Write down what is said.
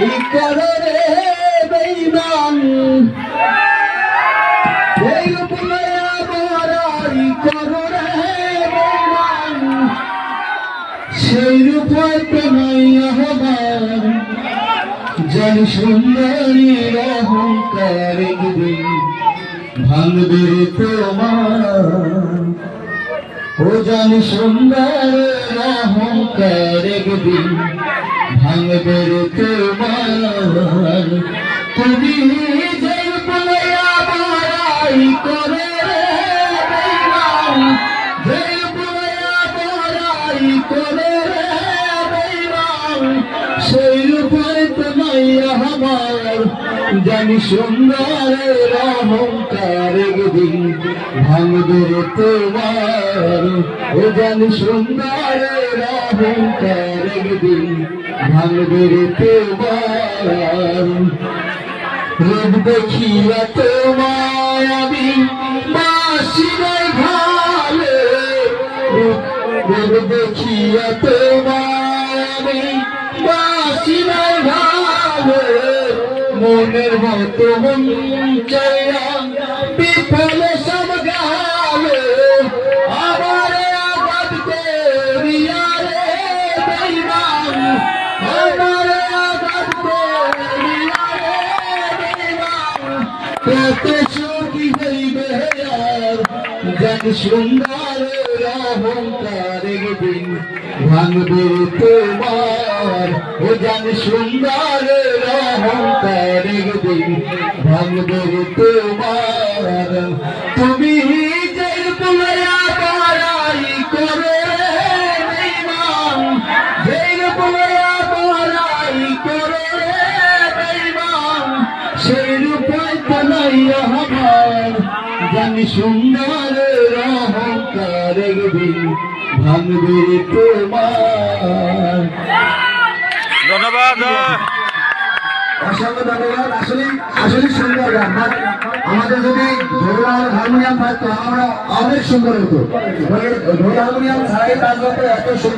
এই কারণে বেঈমান এই রূপে বড়াই কররে বেঈমান সেই রূপে নাই আমার জানি সুন্দরী অহংকার একদিন ভাঙবে তোমার ও জানি সুন্দর অহংকার একদিন ভাঙবে তোমার তুমি যে বলয়া বড়াই করে বেঈমান যে বলয়া বড়াই করে বেঈমান সেই রূপে তোমায় আমার জানি সুন্দর অহংকার একদিন ভাঙবে তোমার ও জানি সুন্দর অহংকার একদিন ভাঙবে তোমার রূপ দেখিয়া তোমায় আমি বাসি নাই ভালে রূপ দেখিয়া তোমায় আমি বাসি নাই ভালে মনের মতো মন চাইয়া বিফল সব গালে আমার আবাদ করিয়া রে বেঈমান আমার আবাদ করিয়া রে বেঈমান কত সুখী হইবে আর জানি সুন্দর অহংকার একদিন ভাঙবে তোমার ও জানি সুন্দর অহংকার একদিন ভাঙবে তোমার তুমি যে বলয়া বড়াই করে বেঈমান যে বলয়া বড়াই করে বেঈমান সেই রূপে নাই আমার জানি সুন্দর অহংকার একদিন ভাঙবে তোমার। ধন্যবাদ, অসংখ্য ধন্যবাদ। আসলে আসলে সুন্দর গান। আমাদের যদি ঢোল হারমোনিয়াম থাকতো আমরা অনেক সুন্দর হতো। ঢোল হারমোনিয়াম ছাড়াই তার এত সুন্দর